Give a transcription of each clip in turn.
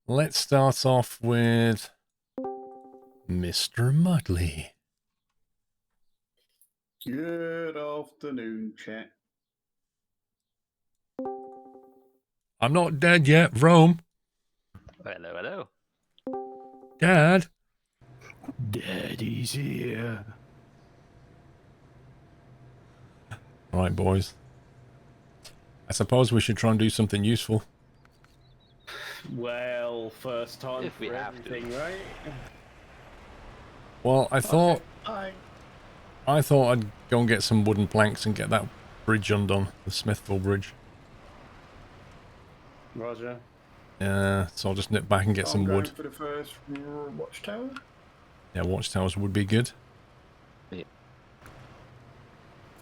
Let's start off with Mr. Mudley. Good afternoon, chat. I'm not dead yet, Rome. Hello, hello. Dad. Daddy's here. Right, boys. I suppose we should try and do something useful. Well, first time If we for have to. everything, right? Well, I thought Okay. I thought I'd go and get some wooden planks and get that bridge undone, the Smithville Bridge. Roger. So I'll just nip back and get some wood. For the first watchtower. Yeah, watchtowers would be good. Make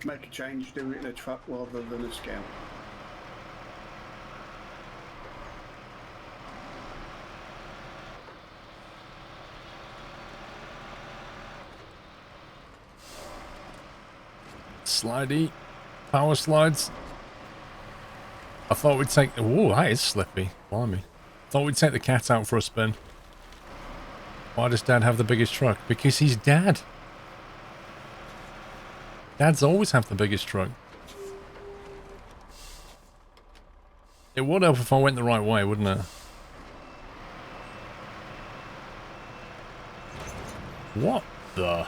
a change, do it in a truck rather than a scout. Slidey. Power slides. I thought we'd take... Ooh, that is slippy. Blimey. Thought we'd take the cat out for a spin. Why does Dad have the biggest truck? Because he's Dad. Dads always have the biggest truck. It would help if I went the right way, wouldn't it? What the...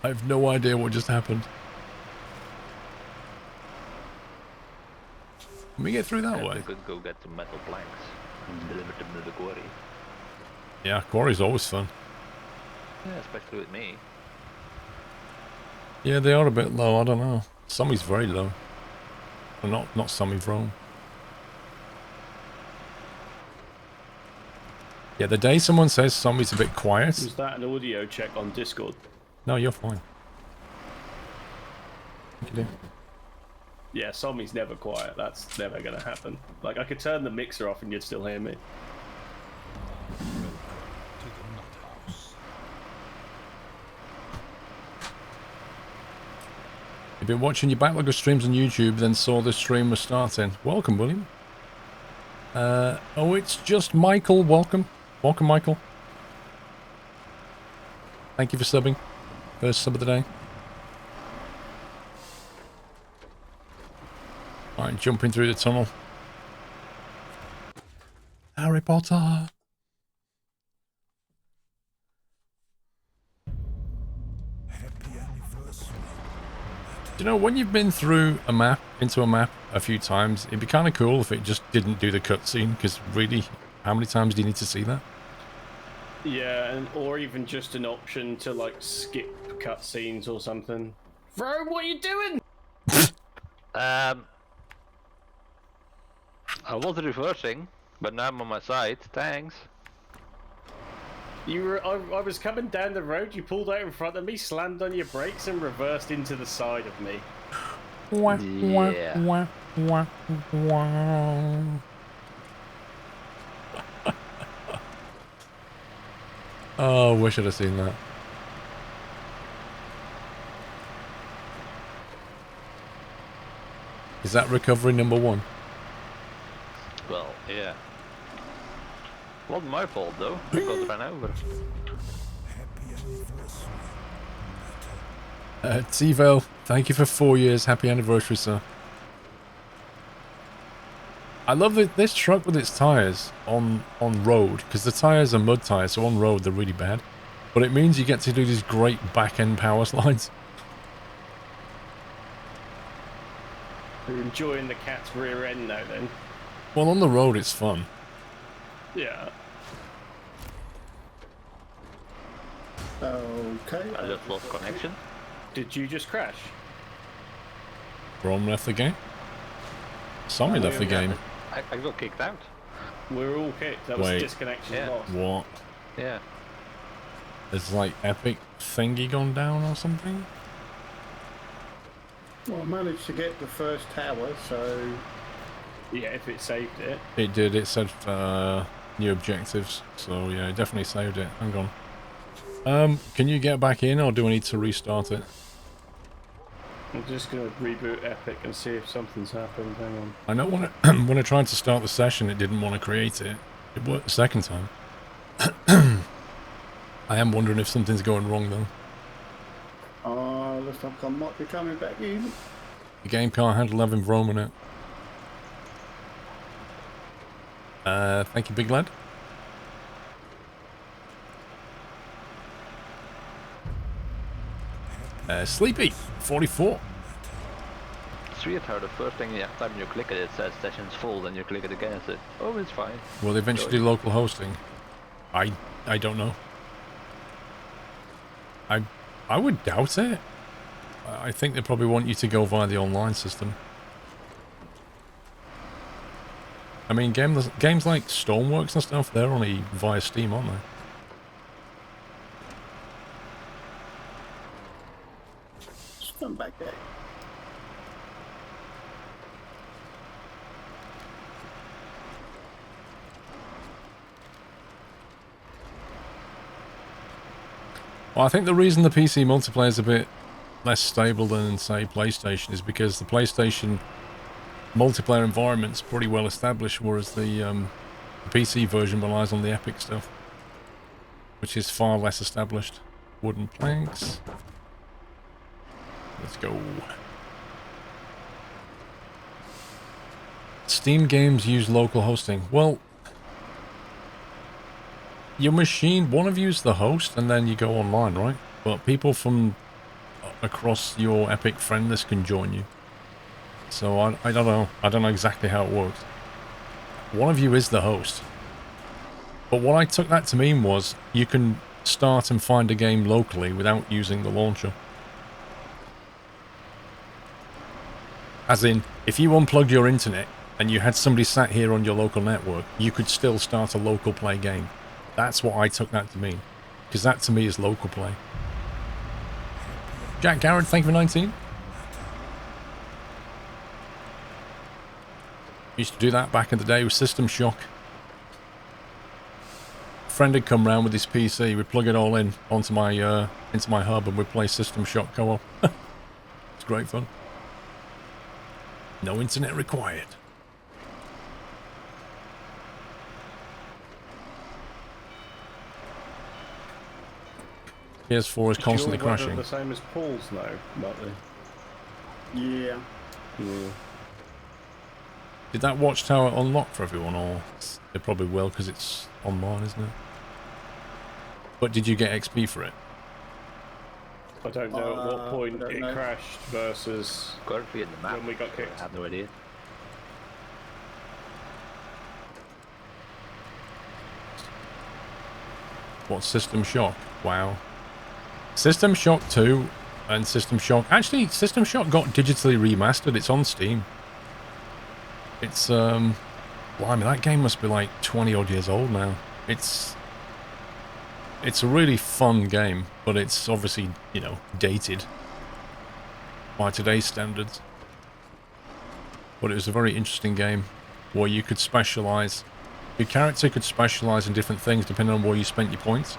I have no idea what just happened. Can we get through that way? We could go get some metal planks and deliver them to the quarry. Yeah, quarry's always fun. Yeah, especially with me. Yeah, they are a bit low, I don't know. Sommy's very low. Well, not Sommy Vrome. Yeah, the day someone says Sommy's a bit quiet... Was that an audio check on Discord? No, you're fine. What you do? Yeah, Sommy's never quiet. That's never going to happen. Like, I could turn the mixer off and you'd still hear me. You've been watching your backlog of streams on YouTube, then saw the stream was starting. Welcome, William. Oh, it's just Michael. Welcome. Welcome, Michael. Thank you for subbing. First sub of the day. Alright, jumping through the tunnel. Harry Potter. You know, when you've been through a map, into a map a few times, it'd be kind of cool if it just didn't do the cutscene, because really, how many times do you need to see that? Yeah, and or even just an option to, like, skip cutscenes or something. Bro, what are you doing? I was reversing, but now I'm on my side. Thanks. You were, I was coming down the road, you pulled out in front of me, slammed on your brakes, and reversed into the side of me. Yeah. Oh, wish I'd have seen that. Is that recovery number one? Well, yeah. Wasn't my fault though. I got ran over. Tivo, thank you for 4 years. Happy anniversary, sir. I love this truck with its tyres on road, because the tyres are mud tyres, so on road they're really bad. But it means you get to do these great back-end power slides. You're enjoying the cat's rear end now, then. Well, on the road it's fun. Yeah. Okay. I just lost connection. Did you just crash? Rome left the game. Somebody left the game. I got kicked out. We're all kicked. That was Wait. disconnection Yeah. lost. What? Yeah. There's like epic thingy gone down or something? Well, I managed to get the first tower, so... Yeah, if it saved it. It did, it said new objectives, so yeah, it definitely saved it. Hang on. Can you get back in or do I need to restart it? I'm just gonna reboot Epic and see if something's happened. Hang on. I know when I, when I tried to start the session, it didn't want to create it. It worked the second time. I am wondering if something's going wrong though. Looks like I might be coming back in. The game can't handle having Rome in it. Thank you, big lad. Sleepy, 44. It's weird how the first thing time you click it says session's full, then you click it again and say, oh, it's fine. Will they eventually do local hosting? I don't know. I would doubt it. I think they probably want you to go via the online system. I mean, games like Stormworks and stuff, they're only via Steam, aren't they? Just come back there. Well, I think the reason the PC multiplayer is a bit less stable than, say, PlayStation is because the PlayStation multiplayer environment's pretty well established, whereas the PC version relies on the Epic stuff, which is far less established. Wooden planks. Let's go. Steam games use local hosting. Well, your machine, one of you's the host, and then you go online, right? But people from across your Epic friend list can join you. So I don't know. I don't know exactly how it works. One of you is the host. But what I took that to mean was you can start and find a game locally without using the launcher. As in, if you unplugged your internet and you had somebody sat here on your local network, you could still start a local play game. That's what I took that to mean. Because that to me is local play. Jack Garrett, thank you for 19. Used to do that back in the day with System Shock. A friend had come round with his PC, we'd plug it all in onto my into my hub and we'd play System Shock co-op. It's great fun. No internet required. PS4 is constantly crashing. The same as Paul's now, Muttley. Yeah. Yeah. Did that watchtower unlock for everyone, or it probably will because it's online, isn't it? But did you get XP for it? I don't know at what point it know. crashed versus Got to be in the map. when we got kicked. I have no idea. What, System Shock? Wow. System Shock 2 and System Shock... Actually, System Shock got digitally remastered. It's on Steam. It's, blimey, that game must be like 20 odd years old now. It's a really fun game, but it's obviously, you know, dated by today's standards. But it was a very interesting game where you could specialize. Your character could specialize in different things depending on where you spent your points.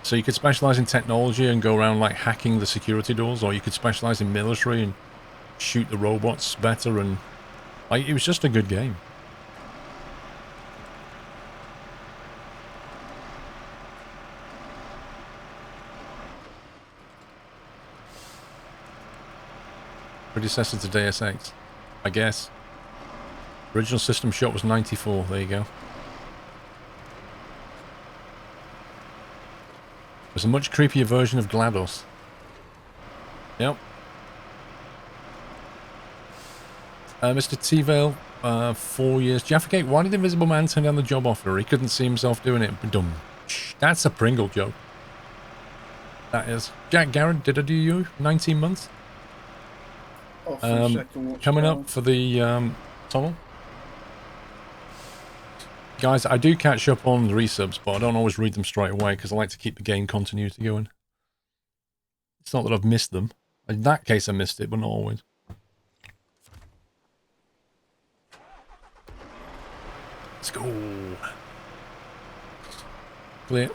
So you could specialize in technology and go around like hacking the security doors, or you could specialize in military and shoot the robots better, and like, it was just a good game. Predecessor to Deus Ex, I guess. Original System Shock was 94, there you go. It was a much creepier version of GLaDOS. Yep. Mr. T-Vale, 4 years. Jaffagate, why did the Invisible Man turn down the job offer? He couldn't see himself doing it. Badum. That's a Pringle joke. That is. Jack Garrett, did I do you? 19 months? Coming up for the tunnel. Guys, I do catch up on the resubs, but I don't always read them straight away because I like to keep the game continuity going. It's not that I've missed them. In that case, I missed it, but not always. Let's go. Clear.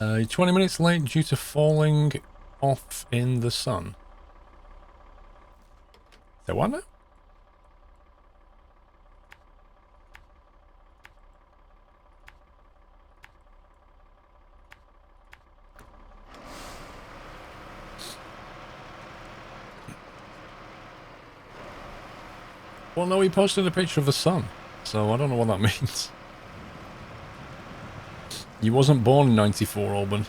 20 minutes late due to falling off in the sun. Say what now? Well, no, he posted a picture of the sun, so I don't know what that means. He wasn't born in 94, Alban.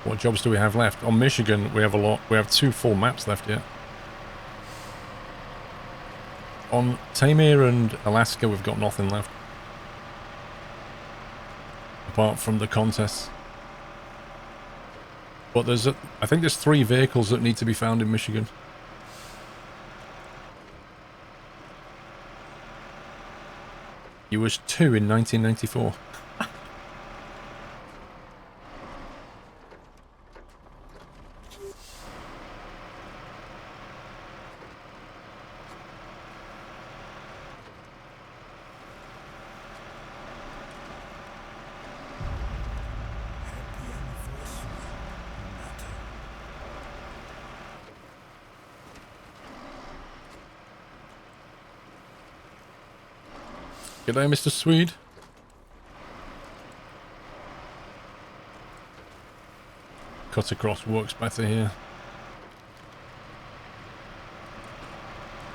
What jobs do we have left? On Michigan, we have a lot. We have 2 full maps left yet. On Tamir and Alaska, we've got nothing left. Apart from the contests. But I think there's 3 vehicles that need to be found in Michigan. He was 2 in 1994. G'day, Mr. Swede. Cut across works better here.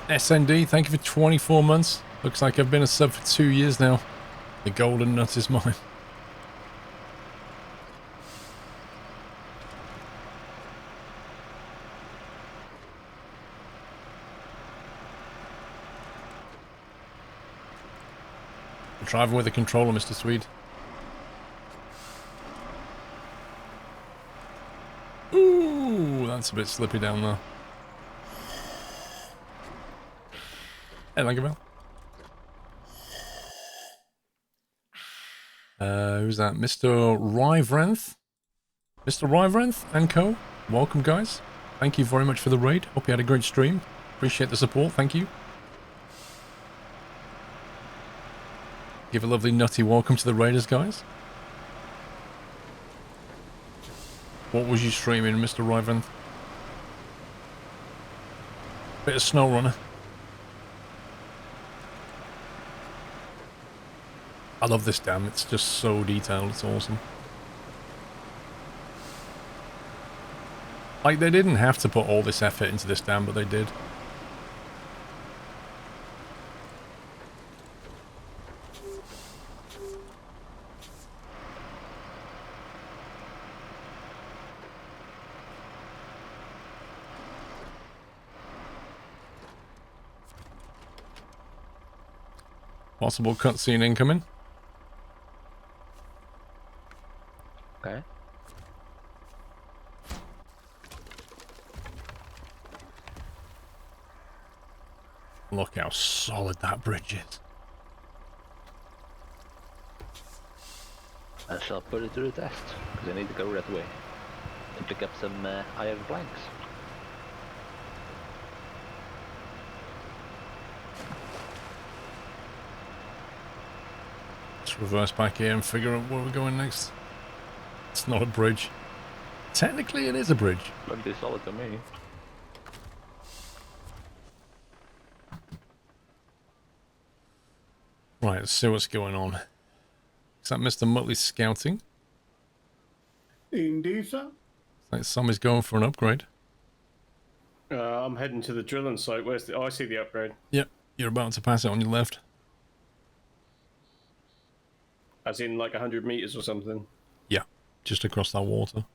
SND, thank you for 24 months. Looks like I've been a sub for 2 years now. The golden nut is mine. Driving with a controller, Mr. Swede. Ooh, that's a bit slippy down there. Hey, thank you, Bill. Who's that? Mr. Ryvrenth? Mr. Ryvrenth and co. Welcome, guys. Thank you very much for the raid. Hope you had a great stream. Appreciate the support. Thank you. Give a lovely nutty welcome to the raiders, guys. What was you streaming, Mr. Ryvrenth? Bit of SnowRunner. I love this dam. It's just so detailed. It's awesome. Like, they didn't have to put all this effort into this dam, but they did. Possible cutscene incoming. Okay. Look how solid that bridge is. I shall put it to the test, because I need to go that way to pick up some iron planks. Let's reverse back here and figure out where we're going next. It's not a bridge. Technically, it is a bridge. Looked be solid to me. Right, let's see what's going on. Is that Mr. Muttley scouting? Indeed, sir. Like somebody's going for an upgrade. I'm heading to the drilling site. Where's the? Oh, I see the upgrade. Yep, you're about to pass it on your left. As in like 100 meters or something. Yeah, just across that water.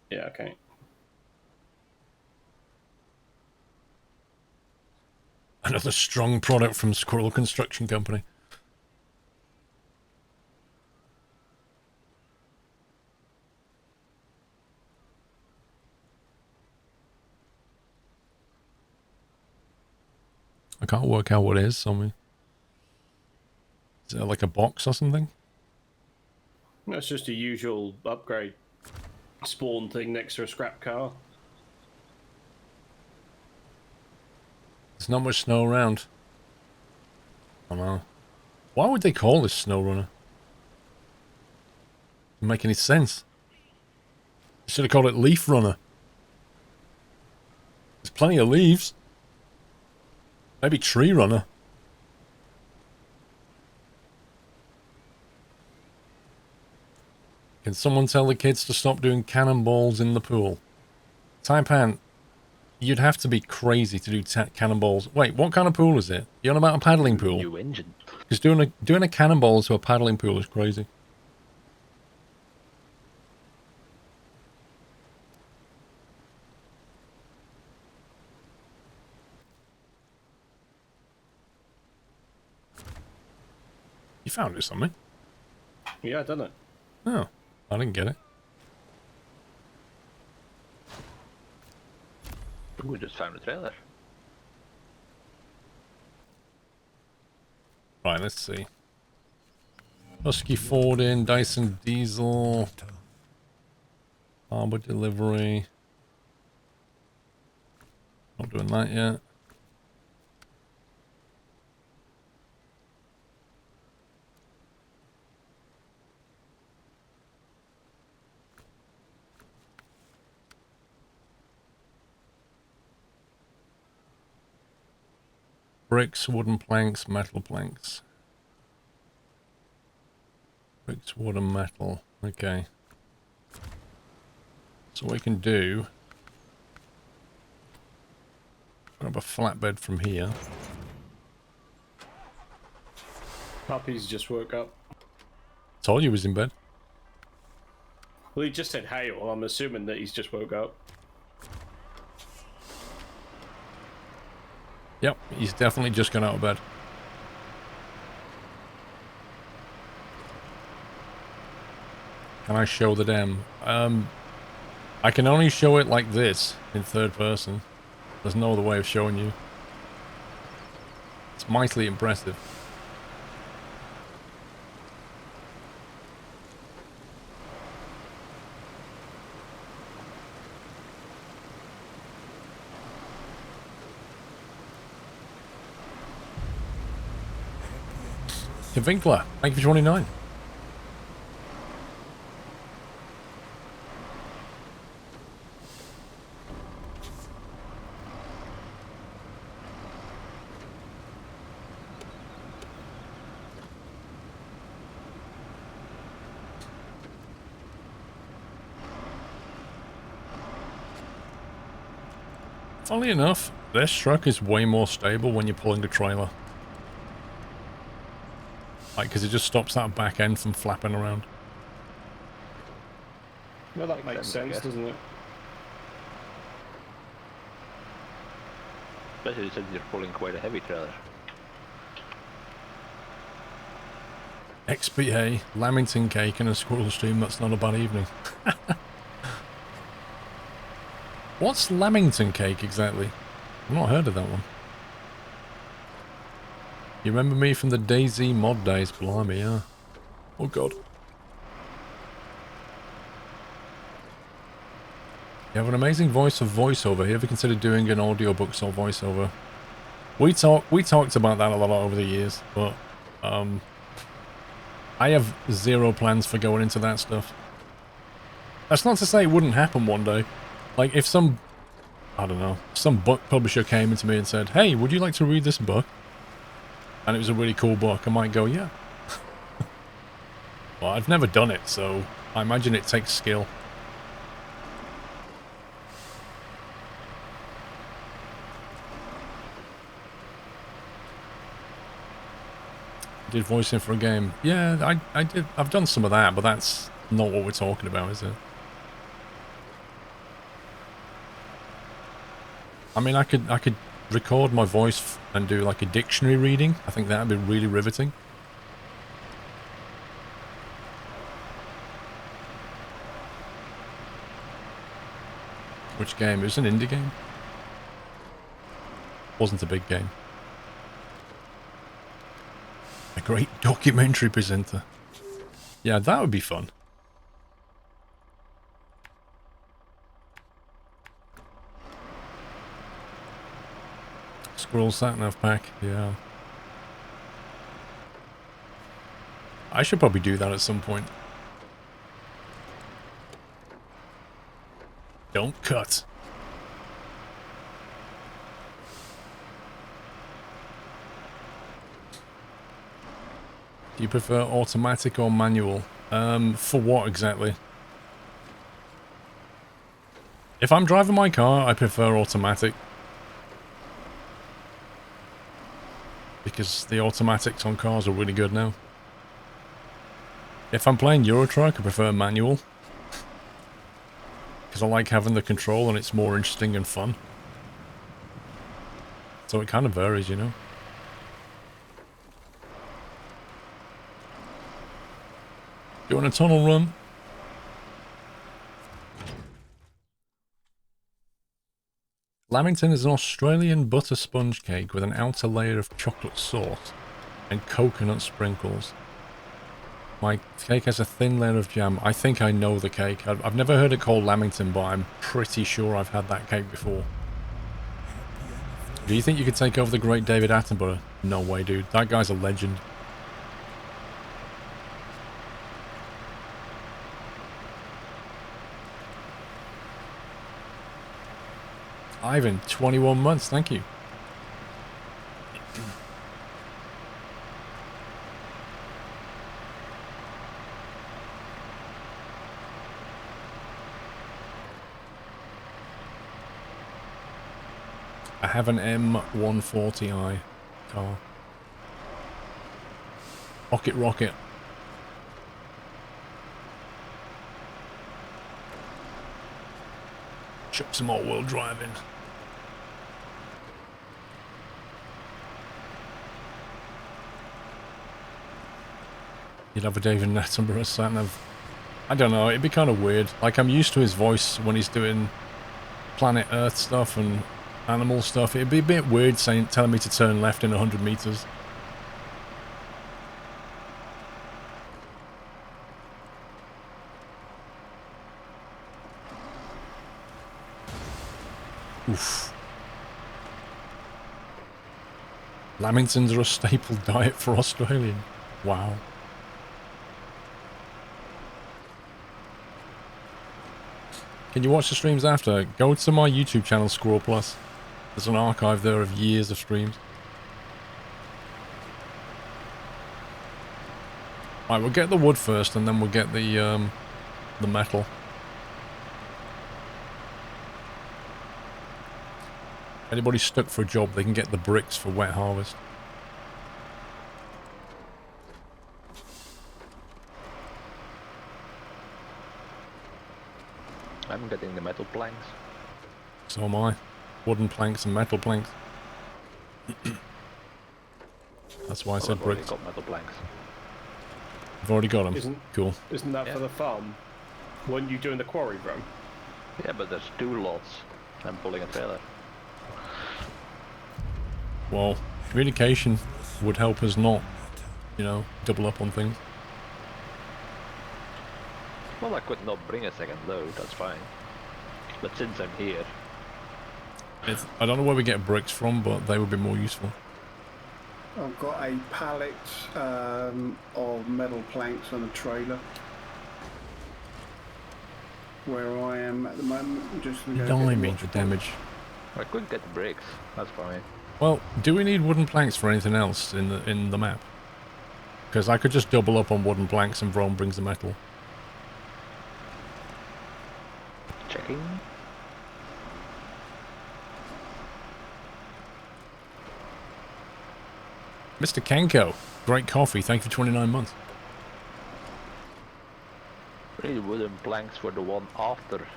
Yeah. Okay. Another strong product from Squirrel Construction Company. I can't work out what it is, so is it like a box or something? That's just a usual upgrade spawn thing next to a scrap car. There's not much snow around. Oh no. Why would they call this SnowRunner? Doesn't make any sense. They should have called it Leaf Runner. There's plenty of leaves. Maybe Tree Runner. Can someone tell the kids to stop doing cannonballs in the pool? Taipan, you'd have to be crazy to do cannonballs. Wait, what kind of pool is it? You on about a paddling pool? New engine. Because doing a cannonball to a paddling pool is crazy. You found it something? Yeah, I done it. Oh, I didn't get it. We just found a trailer. Right, let's see. Husky Ford in, Dyson Diesel. Harbor delivery. Not doing that yet. Bricks, wooden planks, metal planks. Bricks, wood and metal. Okay. So we can do... grab a flatbed from here. Puppy's just woke up. Told you he was in bed. Well, he just said hail. I'm assuming that he's just woke up. Yep, he's definitely just gone out of bed. Can I show the dam? I can only show it like this, in third person. There's no other way of showing you. It's mightily impressive. Tim Winkler, thank you for 29. Funnily enough, this truck is way more stable when you're pulling the trailer. Like, because it just stops that back end from flapping around. Well, that makes sense, doesn't it? Especially since you're pulling quite a heavy trailer. XPA, Lamington cake and a squirrel stream, that's not a bad evening. What's Lamington cake exactly? I've not heard of that one. You remember me from the DayZ mod days, blimey, yeah. Oh god. You have an amazing voice of voiceover. Have you ever considered doing an audiobook or voiceover? We talked about that a lot over the years, but I have zero plans for going into that stuff. That's not to say it wouldn't happen one day. Like if some, I don't know, some book publisher came into me and said, "Hey, would you like to read this book?" And it was a really cool book, I might go, yeah. Well, I've never done it, so I imagine it takes skill. Did voicing for a game? Yeah, I did. I've done some of that, but that's not what we're talking about, is it? I mean, I could record my voice and do like a dictionary reading. I think that'd be really riveting. Which game? It was an indie game. Wasn't a big game. A great documentary presenter. Yeah, that would be fun. Squirrel sat-nav pack, yeah. I should probably do that at some point. Don't cut. Do you prefer automatic or manual? For what exactly? If I'm driving my car, I prefer automatic. Because the automatics on cars are really good now. If I'm playing Euro Truck, I prefer manual. Because I like having the control and it's more interesting and fun. So it kind of varies, you know. You want a tunnel run? Lamington is an Australian butter sponge cake with an outer layer of chocolate sauce and coconut sprinkles. My cake has a thin layer of jam. I think I know the cake. I've never heard it called Lamington, but I'm pretty sure I've had that cake before. Do you think you could take over the great David Attenborough? No way, dude. That guy's a legend. Ivan, 21 months, thank you. I have an M140i car. Rocket. Chuck some more wheel driving. You'd have a David Attenborough sat-nav. I don't know, it'd be kind of weird. Like, I'm used to his voice when he's doing Planet Earth stuff and animal stuff. It'd be a bit weird telling me to turn left in 100 meters. Oof. Lamingtons are a staple diet for Australian. Wow. Can you watch the streams after? Go to my YouTube channel, SquirrelPlus. There's an archive there of years of streams. Right, we'll get the wood first, and then we'll get the metal. Anybody stuck for a job, they can get the bricks for wet harvest. I'm getting the metal planks. So am I. Wooden planks and metal planks. That's why I said I've already bricks. got metal planks. I've already got them. Cool. Isn't that for the farm? Weren't you doing the quarry run? Yeah, but there's 2 lots. I'm pulling a trailer. Well, communication would help us not, you know, double up on things. Well, I could not bring a second load, that's fine. But since I'm here... I don't know where we get bricks from, but they would be more useful. I've got a pallet of metal planks on a trailer. Where I am at the moment, just gonna go Blimey, get the damage. I could get the bricks, that's fine. Well, do we need wooden planks for anything else in the map? Because I could just double up on wooden planks and Vrome brings the metal. Checking. Mr. Kenko, great coffee. Thank you for 29 months. Really wooden planks for the one after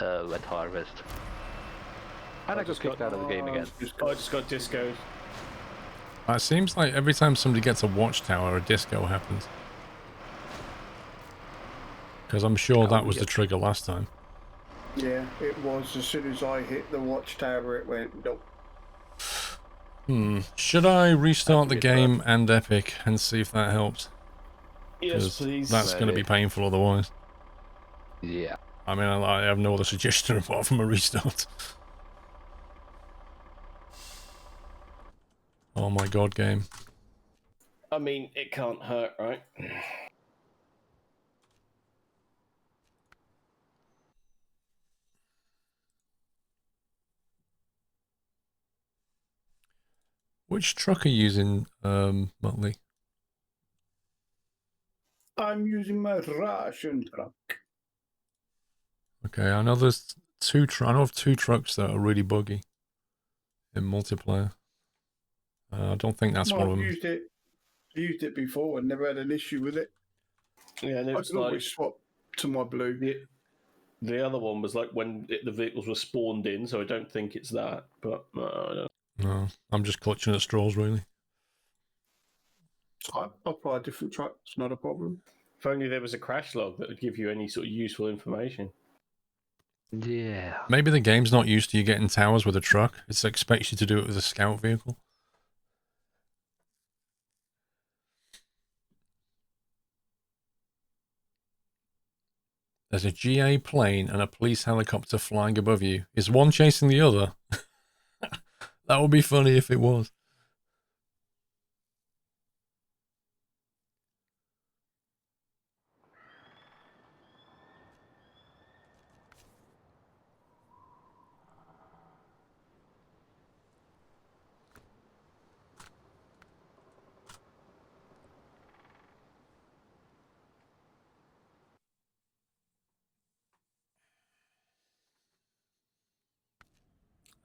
wet harvest. And I got kicked out of the game again. I just got discoed. It seems like every time somebody gets a watchtower, a disco happens. Because I'm sure that was the trigger last time. Yeah, it was. As soon as I hit the watchtower, it went, nope. Should I restart the game and Epic and see if that helps? Yes, please. That's going to be painful otherwise. Yeah. I mean, I have no other suggestion apart from a restart. Oh my god, game. I mean, it can't hurt, right? Which truck are you using, Muttley? I'm using my Russian truck. Okay, I know there's I know of two trucks that are really buggy in multiplayer. I don't think that's Well, one of I've them. used it before and never had an issue with it. Yeah, and it I was can like always swap to my blue. the other one was like when the vehicles were spawned in, so I don't think it's that. But I don't. No, I'm just clutching at straws, really. I'll try a different truck. It's not a problem. If only there was a crash log that would give you any sort of useful information. Yeah. Maybe the game's not used to you getting towers with a truck. It expects you to do it with a scout vehicle. There's a GA plane and a police helicopter flying above you. Is one chasing the other? That would be funny if it was.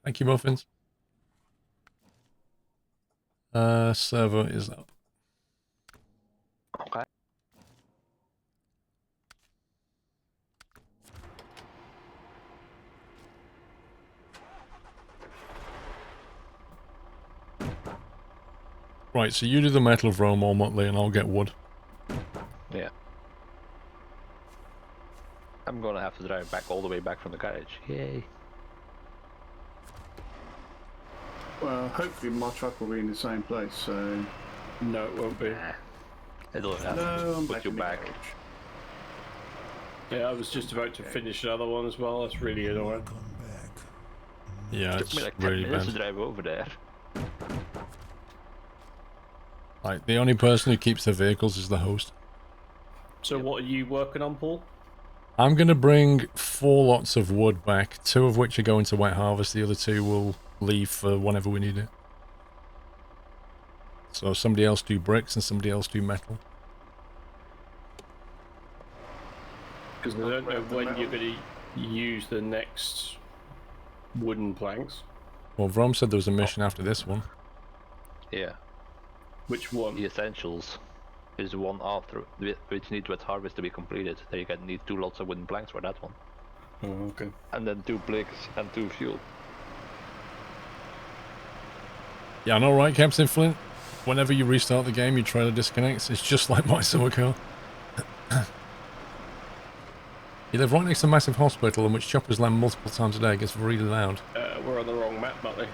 Thank you, Muffins. Server is up. Okay. Right, so you do the metal of Rome or Muttley and I'll get wood. Yeah. I'm gonna have to drive back all the way back from the garage. Yay. Well, hopefully my truck will be in the same place. So No, it won't be. Nah. It'll have no, I'm to put back you in the back. garage. Yeah, I was just about to finish another one as well. That's really annoying. Yeah, Took it's me like 10 really minutes bad. to drive over there. Like, the only person who keeps their vehicles is the host. So, what are you working on, Paul? I'm going to bring 4 lots of wood back, 2 of which are going to wet harvest, the other 2 will leave for whenever we need it. So somebody else do bricks and somebody else do metal. Because I don't know when you're going to use the next wooden planks. Well, Vrom said there was a mission after this one. Yeah. Which one? The essentials is the one after, which needs wet harvest to be completed. Then you can need 2 lots of wooden planks for that one. Oh, okay. And then 2 bricks and 2 fuel. Yeah, I know, right, Captain Flint? Whenever you restart the game, your trailer disconnects. It's just like my summer car. You live right next to a massive hospital in which choppers land multiple times a day. It gets really loud. We're on the wrong map, Muttley.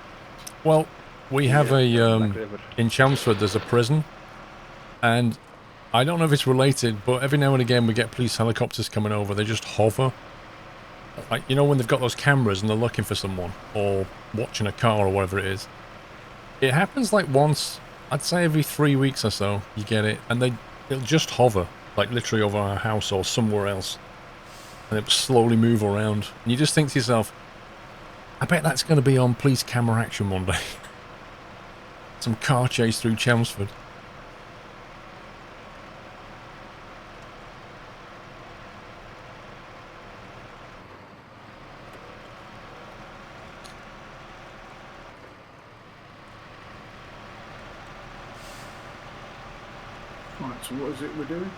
Well, we have Black River. in Chelmsford there's a prison, and I don't know if it's related, but every now and again we get police helicopters coming over. They just hover. Like, you know when they've got those cameras and they're looking for someone, or watching a car or whatever it is. It happens like once, I'd say every 3 weeks or so, you get it, and it'll just hover, like literally over our house or somewhere else. And it'll slowly move around. And you just think to yourself, I bet that's going to be on police camera action one day. Some car chase through Chelmsford. Right, so what is it we're doing?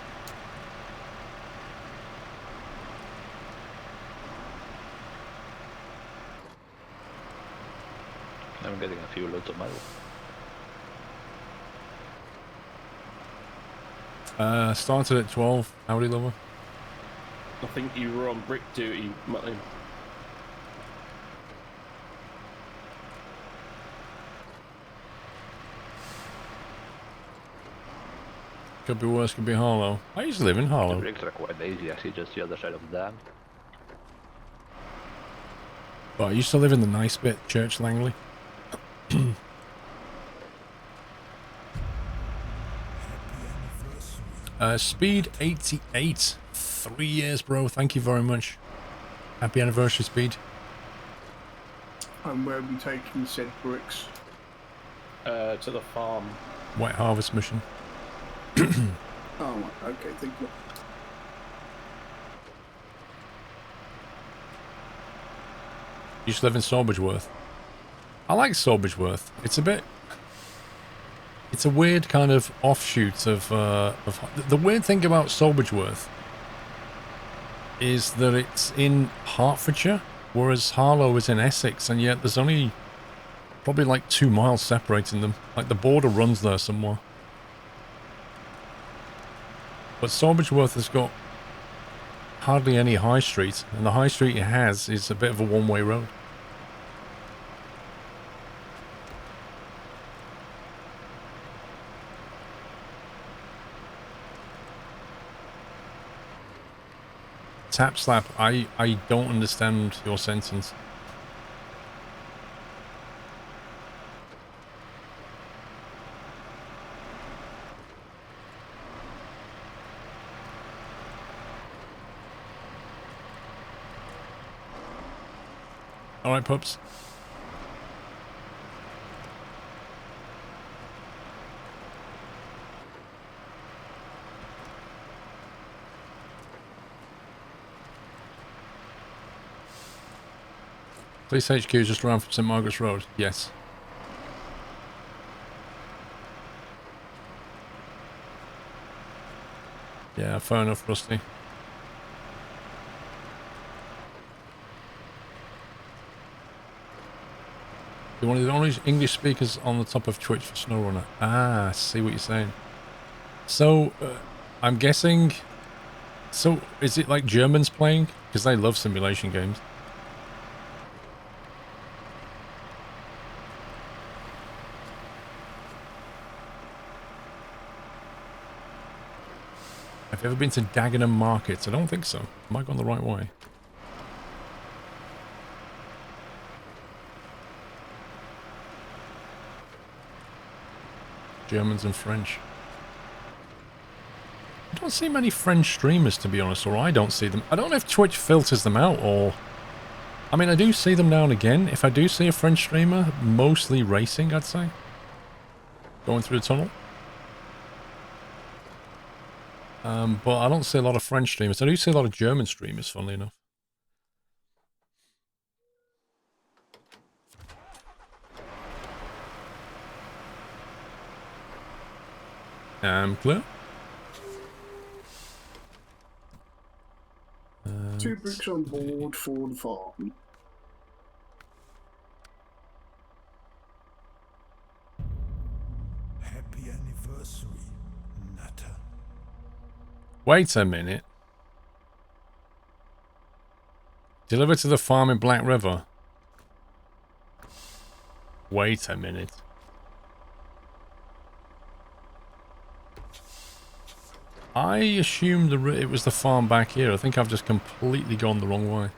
I'm getting a few loads of metal. Started at 12. Howdy, lover. I think you were on brick duty, Muttley. Could be worse, could be Harlow. I used to live in The Harlow. bricks are quite easy, actually, just the other side of the dam. But I used to live in the nice bit, Church Langley. Speed 88. 3 years, bro. Thank you very much. Happy anniversary, Speed. And where are we taking said bricks? To the farm. Wet harvest mission. Oh, okay, thank you. You used to live in Sawbridgeworth. I like Sawbridgeworth. It's a bit... It's a weird kind of offshoot of the weird thing about Sawbridgeworth is that it's in Hertfordshire, whereas Harlow is in Essex, and yet there's only probably like 2 miles separating them. Like the border runs there somewhere. But Sawbridgeworth has got hardly any high street, and the high street it has is a bit of a one-way road. Tap slap, I don't understand your sentence. Alright, pups. Police HQ is just around from St Margaret's Road. Yes. Yeah, fair enough, Rusty. You're one of the only English speakers on the top of Twitch for SnowRunner. Ah, I see what you're saying. So, I'm guessing... So, is it like Germans playing? Because they love simulation games. Have you ever been to Dagenham Market? I don't think so. Am I going the right way? Germans and French. I don't see many French streamers, to be honest, or I don't see them. I don't know if Twitch filters them out, or... I mean, I do see them now and again. If I do see a French streamer, mostly racing, I'd say. Going through the tunnel. But I don't see a lot of French streamers. I do see a lot of German streamers, funnily enough. Clear? 2 bricks on board for the farm. Happy anniversary, Nutter. Wait a minute. Deliver to the farm in Black River. Wait a minute. I assumed it was the farm back here. I think I've just completely gone the wrong way.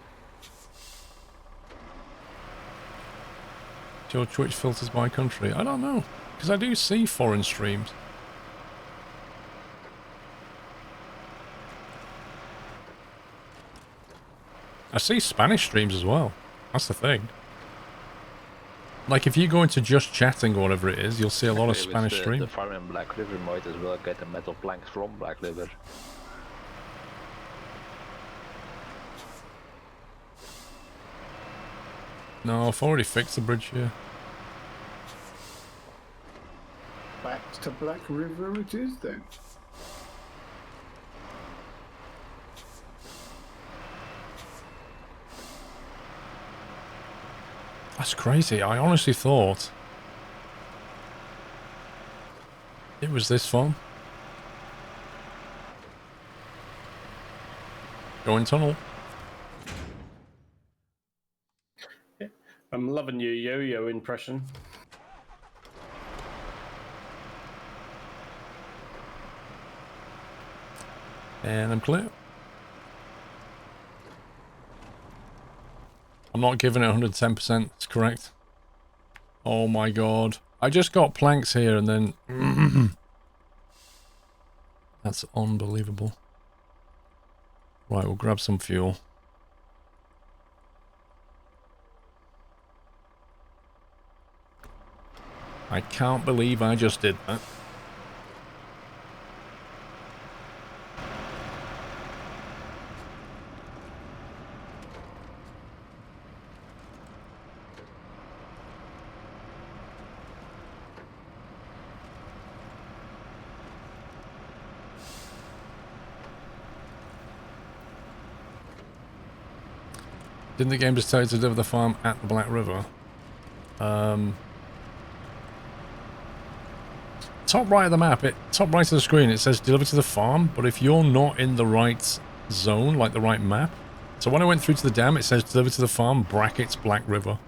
Your Twitch filters by country? I don't know. Because I do see foreign streams. I see Spanish streams as well. That's the thing. Like, if you go into just chatting or whatever it is, you'll see a lot of Spanish streams. The farm in Black River might as well get the metal planks from Black River. No, I've already fixed the bridge here. Back to Black River it is then. That's crazy. I honestly thought it was this farm. Going tunnel. I'm loving your yo-yo impression. And I'm clear. I'm not giving it 110%. It's correct. Oh my god. I just got planks here and then... That's unbelievable. Right, we'll grab some fuel. I can't believe I just did that. Didn't the game just tell you to deliver the farm at the Black River? Top right of the map, top right of the screen, it says deliver to the farm, but if you're not in the right zone, like the right map, so when I went through to the dam, it says deliver to the farm, brackets, Black River.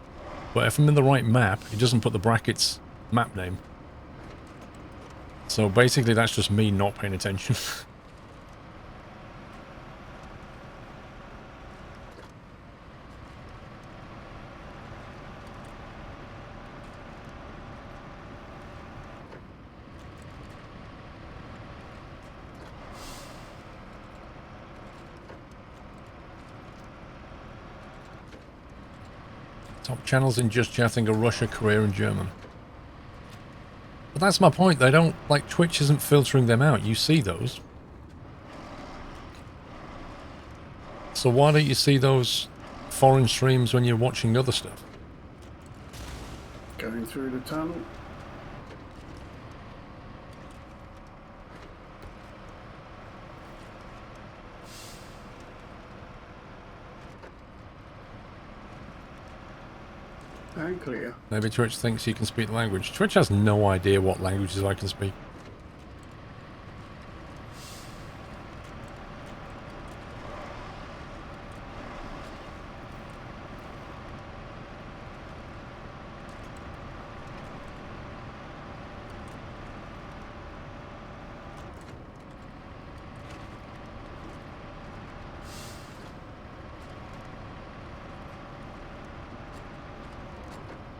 But if I'm in the right map, it doesn't put the brackets map name. So basically that's just me not paying attention. Top channels in Just Chatting are Russia, Korea and German. But that's my point, they don't, like, Twitch isn't filtering them out, you see those. So why don't you see those foreign streams when you're watching other stuff? Going through the tunnel. And clear. Maybe Twitch thinks you can speak the language. Twitch has no idea what languages I can speak.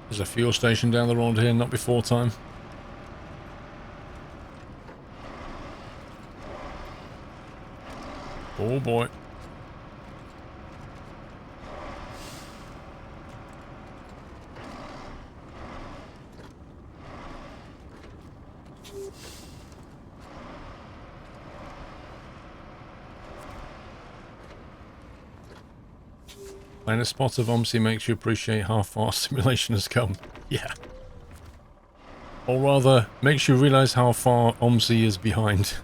There's a fuel station down the road here, not before time. Oh boy. And a spot of OMSI makes you appreciate how far simulation has come. Yeah. Or rather, makes you realise how far OMSI is behind.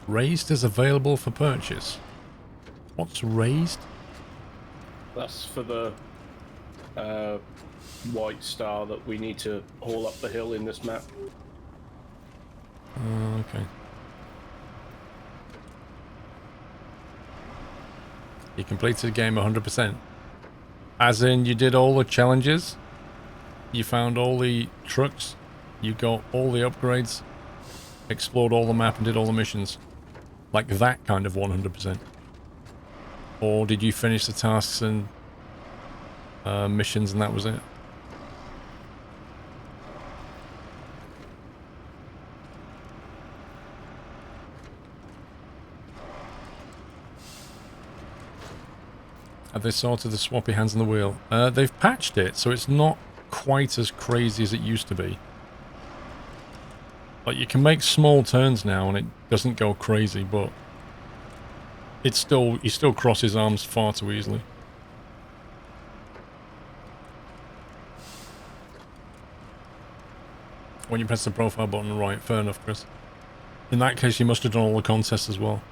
Raised is available for purchase. What's raised? That's for the white star that we need to haul up the hill in this map. Okay. You completed the game 100%. As in, you did all the challenges, you found all the trucks, you got all the upgrades, explored all the map and did all the missions. Like that kind of 100%. Or did you finish the tasks and missions and that was it? Have they sorted the swappy hands on the wheel? They've patched it, so it's not quite as crazy as it used to be. Like, you can make small turns now and it doesn't go crazy, but it's still, he still crosses arms far too easily. When you press the profile button, right, fair enough, Chris. In that case, you must have done all the contests as well.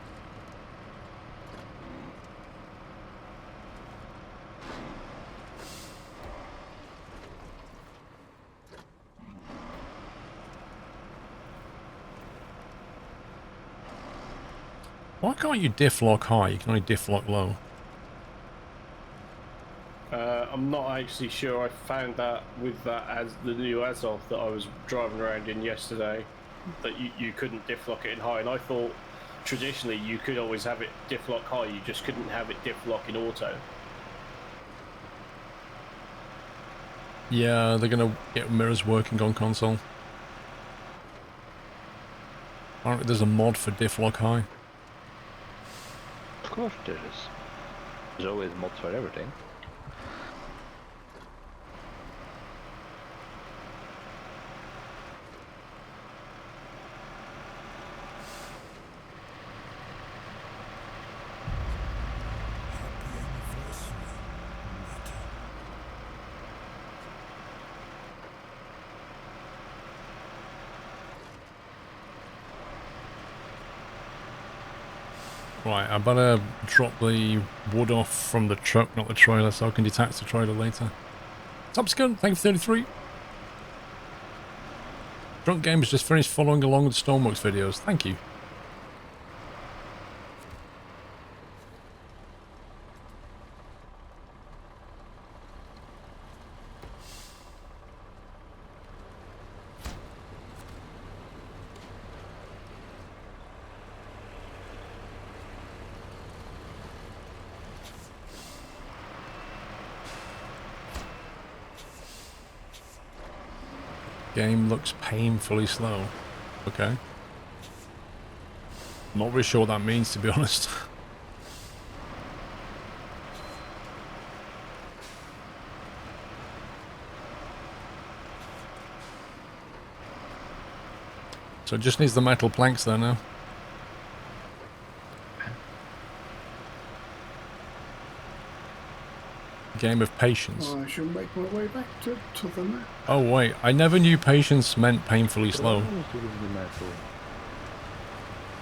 Why can't you diff lock high? You can only diff lock low. I'm not actually sure. I found that with that as the new Azov that I was driving around in yesterday, that you couldn't diff lock it in high, and I thought traditionally you could always have it diff lock high. You just couldn't have it diff lock in auto. Yeah, they're gonna get mirrors working on console. Apparently there's a mod for diff lock high. Of course there is. There's always mods for everything. Right, I better drop the wood off from the truck, not the trailer, so I can detach the trailer later. Topscun, thank you for 33. Drunk Game has just finished following along with the Stormworks videos. Thank you. Game looks painfully slow. Okay. Not really sure what that means, to be honest. So it just needs the metal planks there now. Game of patience. I shall make my way back to the map. Oh wait, I never knew patience meant painfully slow.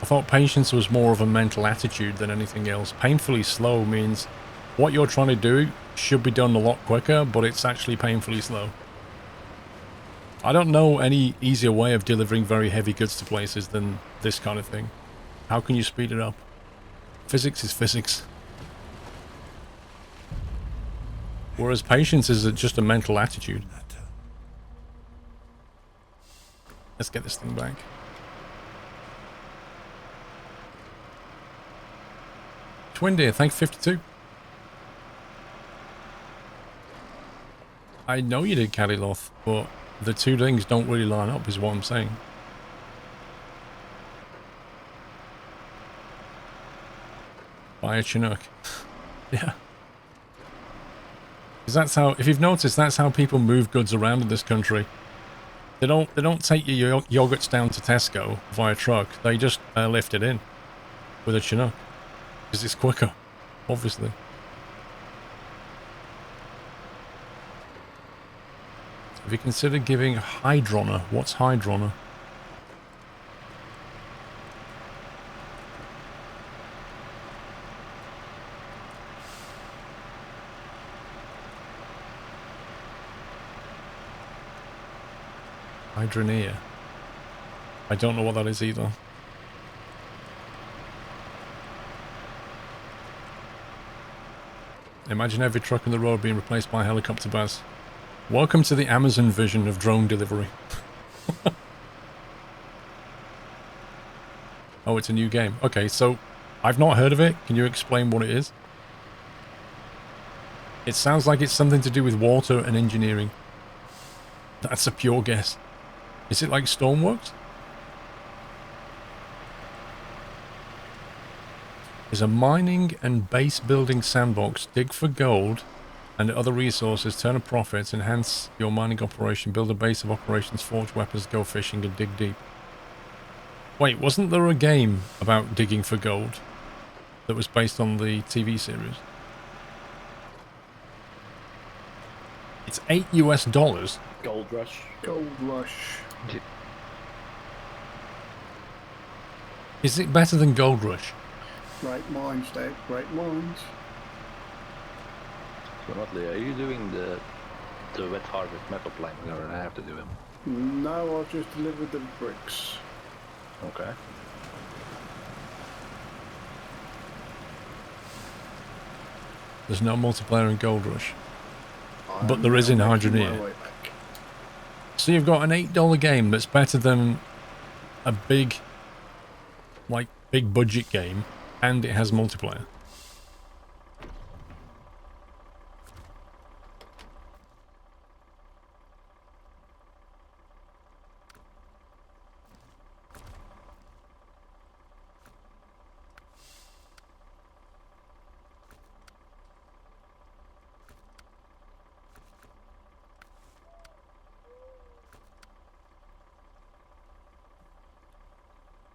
I thought patience was more of a mental attitude than anything else. Painfully slow means what you're trying to do should be done a lot quicker, but it's actually painfully slow. I don't know any easier way of delivering very heavy goods to places than this kind of thing. How can you speed it up? Physics is physics. Whereas patience is just a mental attitude. Let's get this thing back. Twin Deer, thank you 52. I know you did Cadiloth, but the two things don't really line up is what I'm saying. Buy a Chinook. Yeah. Because that's how, if you've noticed, that's how people move goods around in this country. They don't take your yogurts down to Tesco via truck. They just lift it in with a Chinook. Because it's quicker, obviously. So have you considered giving Hydrona? What's Hydrona? Hydroneer. I don't know what that is either. Imagine every truck on the road being replaced by a helicopter bus. Welcome to the Amazon vision of drone delivery. Oh, it's a new game. Okay, so I've not heard of it. Can you explain what it is? It sounds like it's something to do with water and engineering. That's a pure guess. Is it like Stormworks? Is a mining and base building sandbox. Dig for gold and other resources, turn a profit, enhance your mining operation, build a base of operations, forge weapons, go fishing and dig deep. Wait, wasn't there a game about digging for gold that was based on the TV series? It's $8 US. Gold Rush. Gold Rush. Is it better than Gold Rush? Great minds, Dad. Great minds. So Motley, are you doing the wet harvest metal plank, or do I have to do them? No, I've just delivered the bricks. Okay. There's no multiplayer in Gold Rush. But I'm there is in now making my Hydroneer. way back. So you've got an $8 game that's better than a big budget game, and it has multiplayer.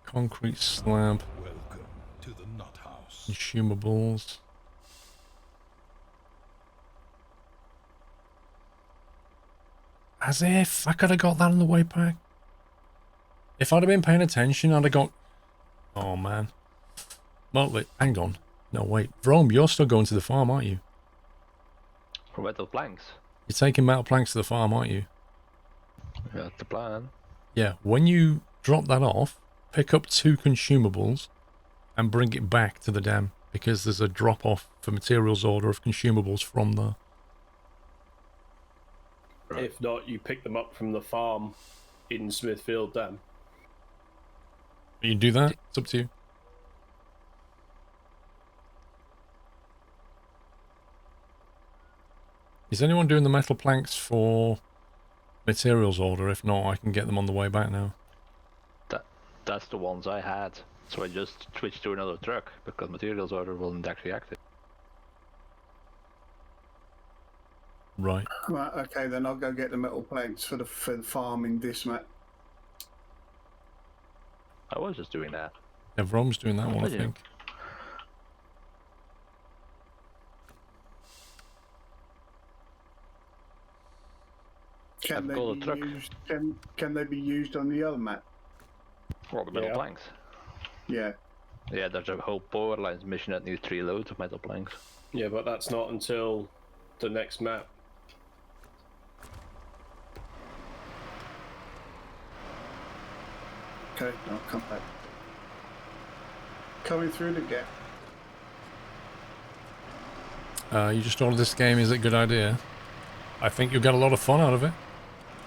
Concrete slab, Welcome to the nut house. consumables. As if I could have got that on the way back. If I'd have been paying attention, I'd have got... Oh, man. Well, wait, hang on. No, wait. Rome, you're still going to the farm, aren't you? For metal planks. You're taking metal planks to the farm, aren't you? That's the plan. Yeah, when you drop that off, pick up 2 consumables and bring it back to the dam, because there's a drop-off for materials order of consumables from there. Right. If not, you pick them up from the farm in Smithfield Dam. You can do that. It's up to you. Is anyone doing the metal planks for materials order? If not, I can get them on the way back now. That's the ones I had. So I just switched to another truck because materials order wasn't actually active. Right. Right, okay, then I'll go get the metal planks for the farm in Dismat. I was just doing that. Yeah, Rome's doing that one, I Yeah. think. Can I've they got a be truck. used? Can they be used on the other map? Well, the metal Yeah. planks. Yeah. Yeah, there's a whole power lines mission that needs 3 loads of metal planks. Yeah, but that's not until the next map. Okay, I'll come back. Coming through the gap. You just ordered this game. Is it a good idea? I think you'll get a lot of fun out of it.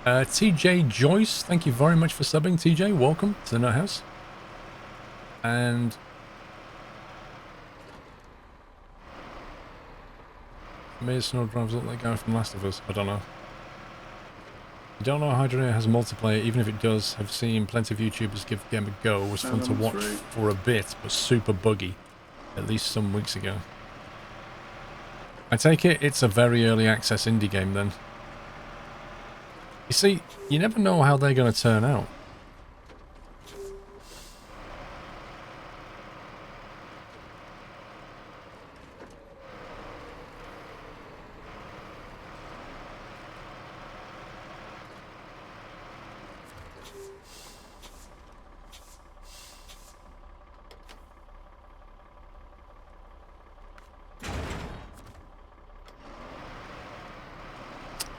TJ Joyce, thank you very much for subbing. TJ, welcome to the Nut House. And Mayor Snow drives look like the guy from Last of Us. I don't know. You don't know Hydroneer has multiplayer. Even if it does, I've seen plenty of YouTubers give the game a go. It was fun to watch for a bit, but super buggy. At least some weeks ago. I take it it's a very early access indie game then. You see, you never know how they're going to turn out.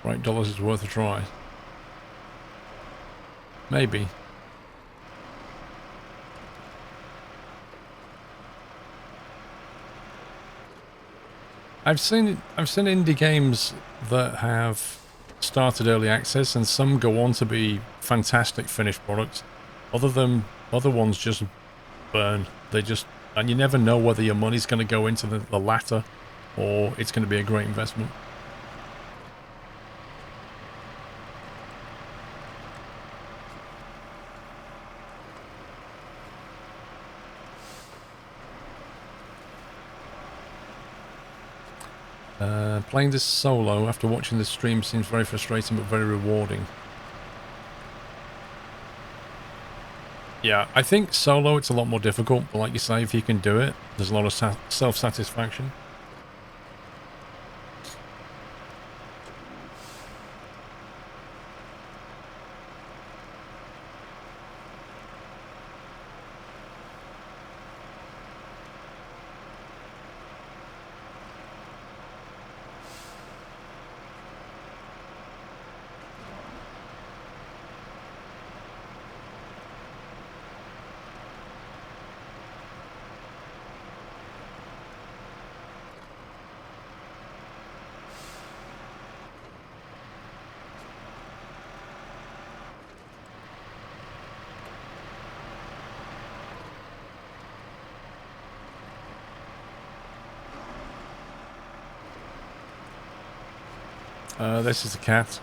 Right, dollars is worth a try. Maybe. I've seen indie games that have started early access and some go on to be fantastic finished products. Other ones just burn. And you never know whether your money's going to go into the latter or it's going to be a great investment. Playing this solo after watching this stream seems very frustrating but very rewarding. Yeah, I think solo it's a lot more difficult, but like you say, if you can do it, there's a lot of self-satisfaction. This is the cat.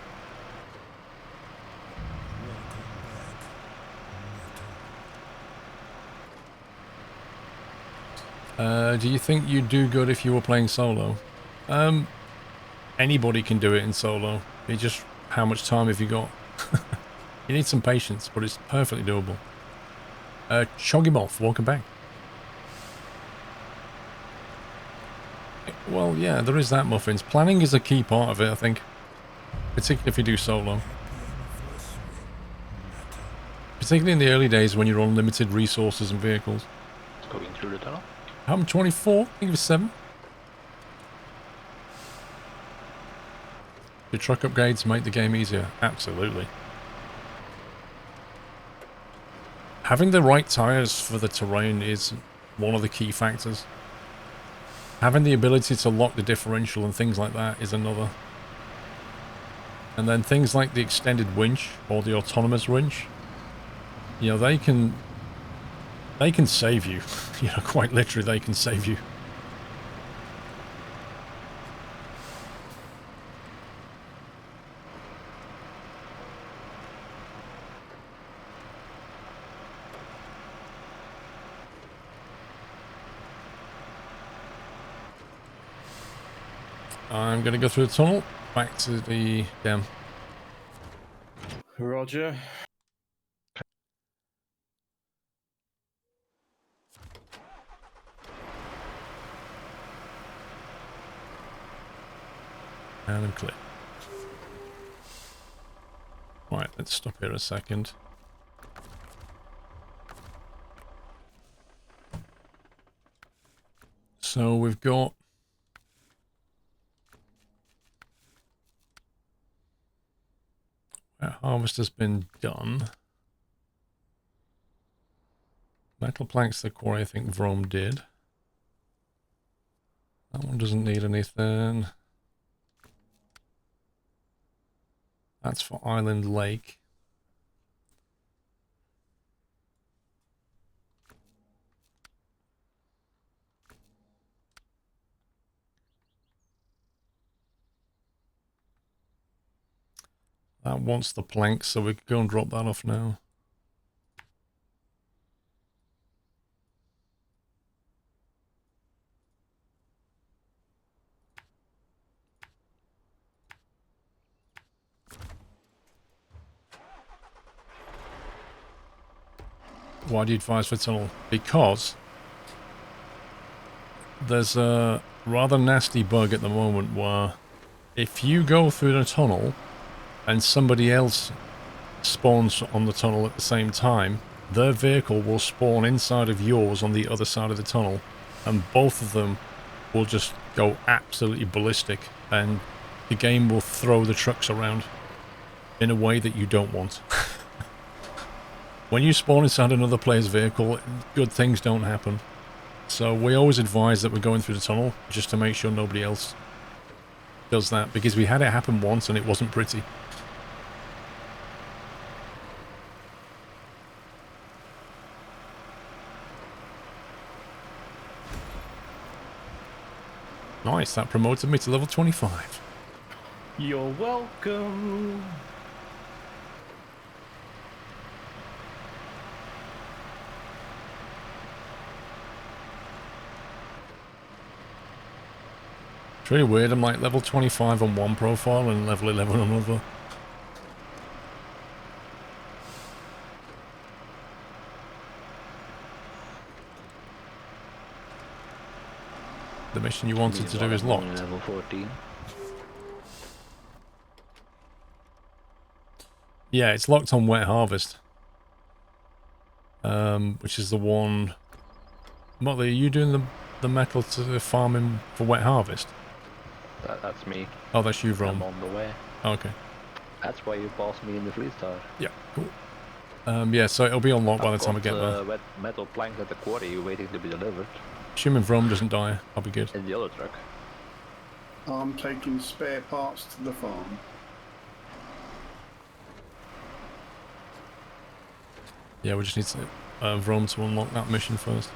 Do you think you'd do good if you were playing solo? Anybody can do it in solo. It's just how much time have you got? You need some patience, but it's perfectly doable. Chogimoth, welcome back. Well, yeah, there is that, Muffins. Planning is a key part of it, I think. Particularly if you do solo. Particularly in the early days when you're on limited resources and vehicles. Going through the tunnel. I'm 24, I think it was 7. Do truck upgrades make the game easier? Absolutely. Having the right tyres for the terrain is one of the key factors. Having the ability to lock the differential and things like that is another. And then things like the extended winch or the autonomous winch, you know, they can save you. You know, quite literally they can save you. I'm going to go through the tunnel, back to the dam. Roger. And I'm clear. Right, let's stop here a second. So we've got... harvest has been done. Metal planks, the quarry, I think Vrome did. That one doesn't need anything. That's for Island Lake. That wants the planks, so we could go and drop that off now. Why do you advise for tunnel? Because there's a rather nasty bug at the moment where if you go through the tunnel and somebody else spawns on the tunnel at the same time, their vehicle will spawn inside of yours on the other side of the tunnel, and both of them will just go absolutely ballistic, and the game will throw the trucks around in a way that you don't want. When you spawn inside another player's vehicle, good things don't happen. So we always advise that we're going through the tunnel just to make sure nobody else does that, because we had it happen once and it wasn't pretty. Nice, that promoted me to level 25. You're welcome. It's really weird, I'm like level 25 on one profile and level 11 on another. The mission you wanted to do is locked. Level 14. Yeah, it's locked on Wet Harvest. Which is the one... Motley, are you doing the metal to the farming for Wet Harvest? That's me. Oh, that's you, I'm Ron. on the way. Okay. That's why you passed me in the freestyle. Yeah, cool. Yeah, so it'll be unlocked by the time I get there. Wet metal planks at the quarry waiting to be delivered. Assuming Vrome doesn't die, I'll be good. In the other truck. I'm taking spare parts to the farm. Yeah, we just need to Vrome to unlock that mission first.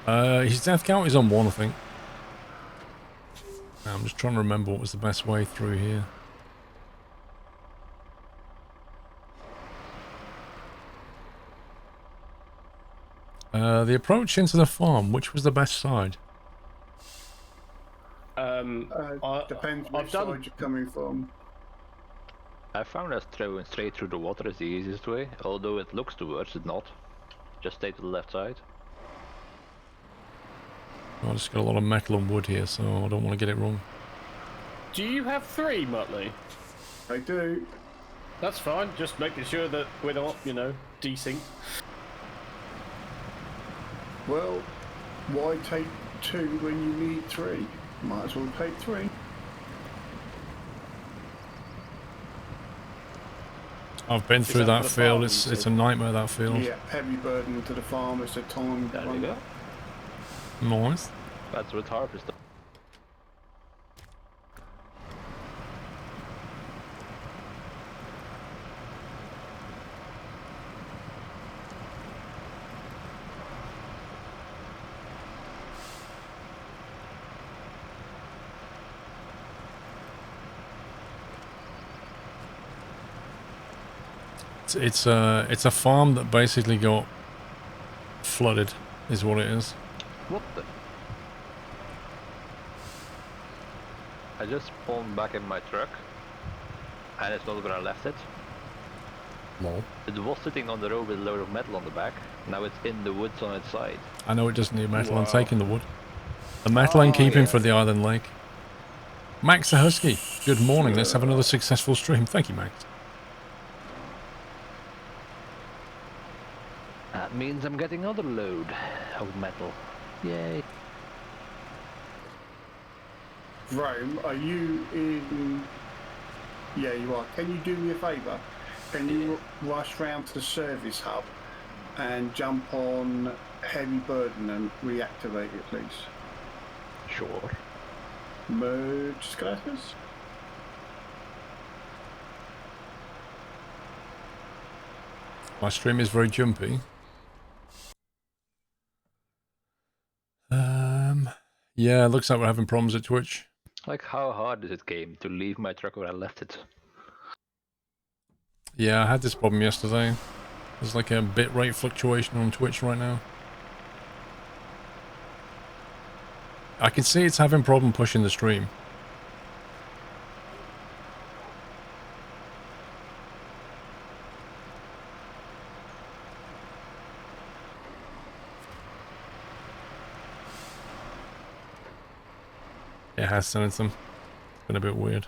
His death count is on 1, I think. I'm just trying to remember what was the best way through here. The approach into the farm, which was the best side? Depends which side you're coming from. I found that throwing straight through the water is the easiest way, although it looks the worst, it's not. Just stay to the left side. I just got a lot of metal and wood here, so I don't want to get it wrong. Do you have 3, Muttley? I do. That's fine, just making sure that we're not, you know, desynced. Well, why take 2 when you need 3? Might as well take 3. I've been through that field. It's a nightmare, that field. Yeah, heavy burden to the farm. It's a time. There we go. Nice. That's with harvest. It's a farm that basically got flooded, is what it is. What the? I just spawned back in my truck, and it's not where I left it. Lol. It was sitting on the road with a load of metal on the back. Now it's in the woods on its side. I know it doesn't need metal. Wow. I'm taking the wood. The metal I'm keeping for the island lake. Max the Husky, good morning. Let's have another successful stream. Thank you, Max. That means I'm getting another load of metal. Yay. Rome, are you in? Yeah, you are. Can you do me a favour? Can you rush round to the service hub and jump on heavy burden and reactivate it, please? Sure. Muchas gracias. My stream is very jumpy. Yeah, it looks like we're having problems at Twitch. Like, how hard is it game to leave my truck where I left it? Yeah, I had this problem yesterday. There's like a bitrate fluctuation on Twitch right now. I can see it's having problem pushing the stream. It has done some. Been a bit weird.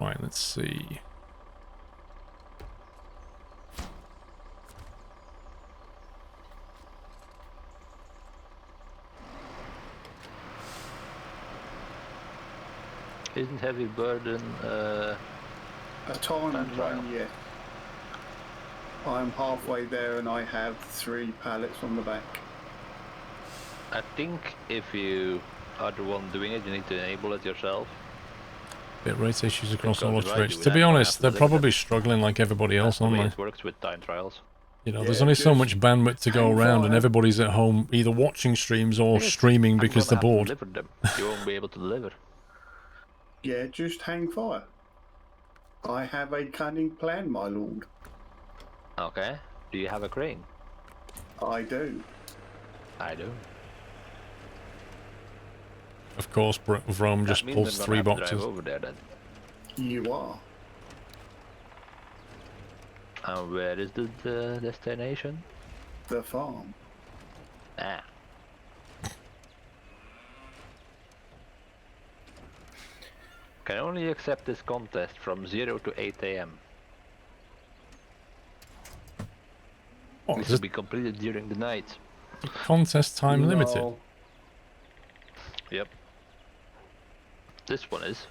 Right, let's see. Isn't heavy burden A time run, yeah. I'm halfway there and I have 3 pallets on the back. I think if you are the one doing it, you need to enable it yourself. Bitrate issues across all of Because if I Twitch. do To it, be I don't honest, have to they're limit probably it. struggling like everybody else, That's the aren't way they? it works with time trials. You know, Yeah, there's only so just much bandwidth to go hang around, and fire. everybody's at home either watching streams or Yes, streaming I'm because gonna they're have to bored. deliver them. You won't be able to deliver. Yeah, just hang fire. I have a cunning plan, my lord. Okay. Do you have a crane? I do. I do. Of course, Vrome just That means pulls I'm 3 gonna have to boxes. drive over there then. You are. And where is the destination? The farm. Ah. Can only accept this contest from 0 to 8 AM. Oh, This is will it be completed during the night. contest time limited? No. Yep. This one is.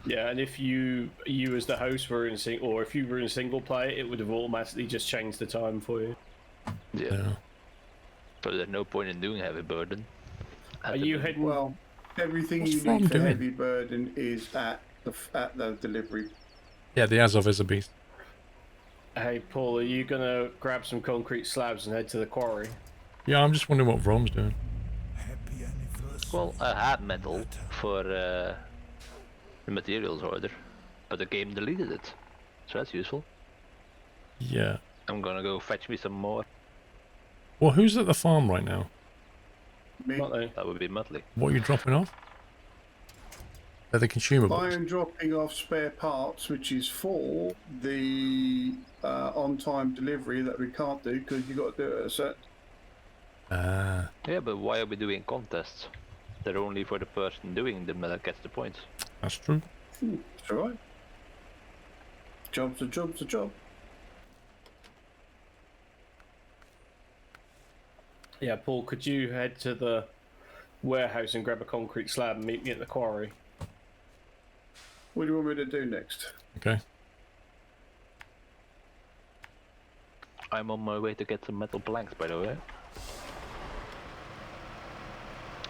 Yeah, and if you as the host were in or if you were in single player, it would have automatically just changed the time for you. Yeah. Yeah. So there's no point in doing heavy burden. Are you heading? Well, everything What's you Farm need for doing? heavy burden is at the delivery. Yeah, the Azov is a beast. Hey, Paul, are you gonna grab some concrete slabs and head to the quarry? Yeah, I'm just wondering what Vrom's doing. Happy anniversary. Well, I had metal for the materials order, but the game deleted it, so that's useful. Yeah. I'm gonna go fetch me some more. Well, who's at the farm right now? Me. Not they? That would be Muttley. What are you dropping off? They're the I consumables. am dropping off spare parts, which is for the on-time delivery that we can't do because you got to do it at a certain. Ah, Yeah, but why are we doing contests? They're only for the person doing them that gets the points. that's true. It's all right. Job's a job's a job. Yeah, Paul, could you head to the warehouse and grab a concrete slab and meet me at the quarry? What do you want me to do next? Okay. I'm on my way to get some metal planks, by the way.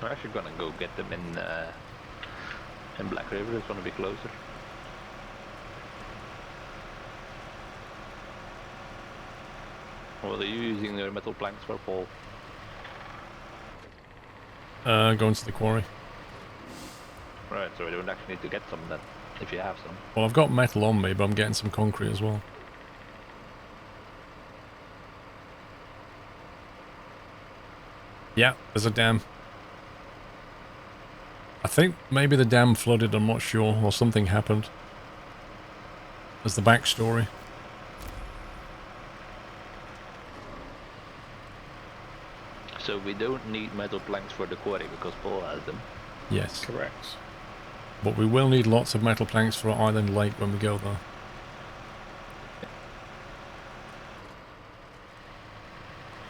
I'm actually gonna go get them in Black River. It's gonna be closer. What are you using your metal planks for, Paul? Going to the quarry. Right, so we don't actually need to get some then, if you have some. Well, I've got metal on me, but I'm getting some concrete as well. Yeah, there's a dam. I think maybe the dam flooded, I'm not sure, or something happened. There's the backstory. So we don't need metal planks for the quarry because Paul has them. Yes. Correct. But we will need lots of metal planks for Island Lake when we go there.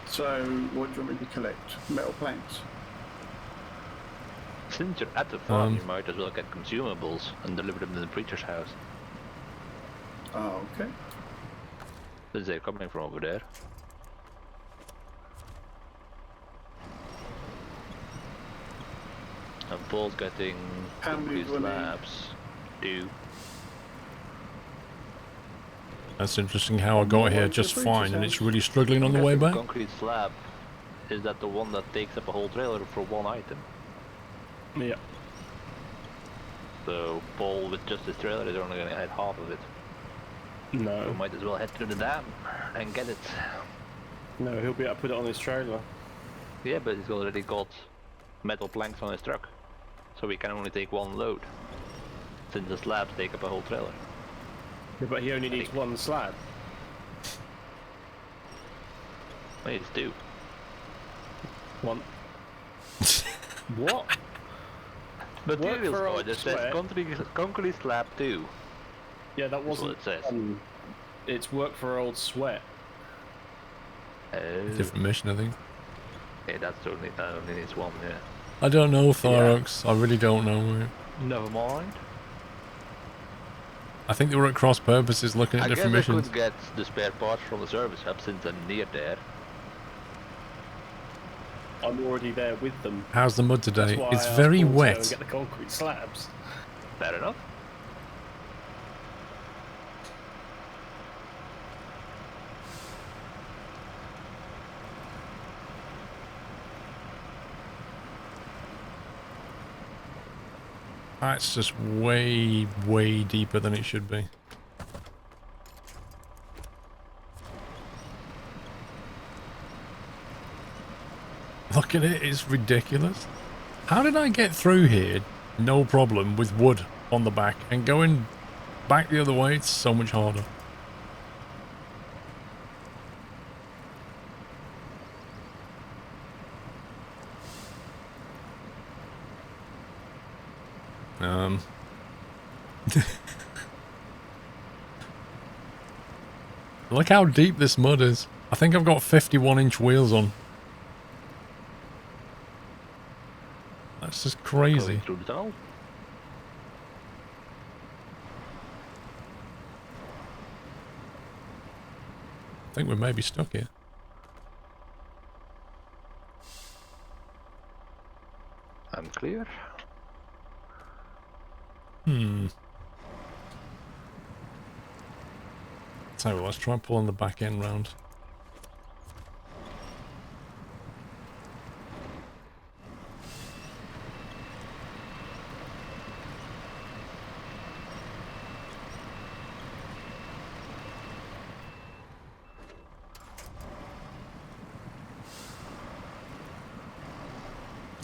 So, what do you want me to collect? Metal planks. Since you're at the farm, you might as well get consumables and deliver them to the preacher's house. Oh, okay. Since they're coming from over there. And Paul's getting How many concrete do I need? slabs. Do. That's interesting how I got here just fine and it's really struggling on the I'm way guessing back. Concrete slab, is that the one that takes up a whole trailer for one item? Yeah. So Paul with just his trailer is only gonna hit half of it. So No. might as well head to the dam and get it. No, he'll be able to put it on his trailer. Yeah, but he's already got metal planks on his truck. So we can only take one load. Since the slabs take up a whole trailer. Yeah, but he only needs think- one slab. Wait, it's two. One. What? Materials for old order says sweat. concrete slab 2. Yeah, that That's what wasn't. it says. It's work for old sweat. Different mission, I think. Yeah, that only needs one, yeah. I don't know, Thyrox. I really don't know. Mate. Never mind. I think they were at cross purposes looking at I guess different I missions. could get the spare parts from the service hub since I'm near there. I'm already there with them. How's the mud That's today? why It's I asked very Paul to go and wet. get the concrete slabs. Fair enough. That's just way, way deeper than it should be. Look at it, it's ridiculous. How did I get through here, no problem, with wood on the back, and going back the other way, it's so much harder. Look how deep this mud is. I think I've got 51-inch wheels on. That's just crazy. Going through the tunnel. I think we may be stuck here. I'm clear. So let's try pulling the back end round.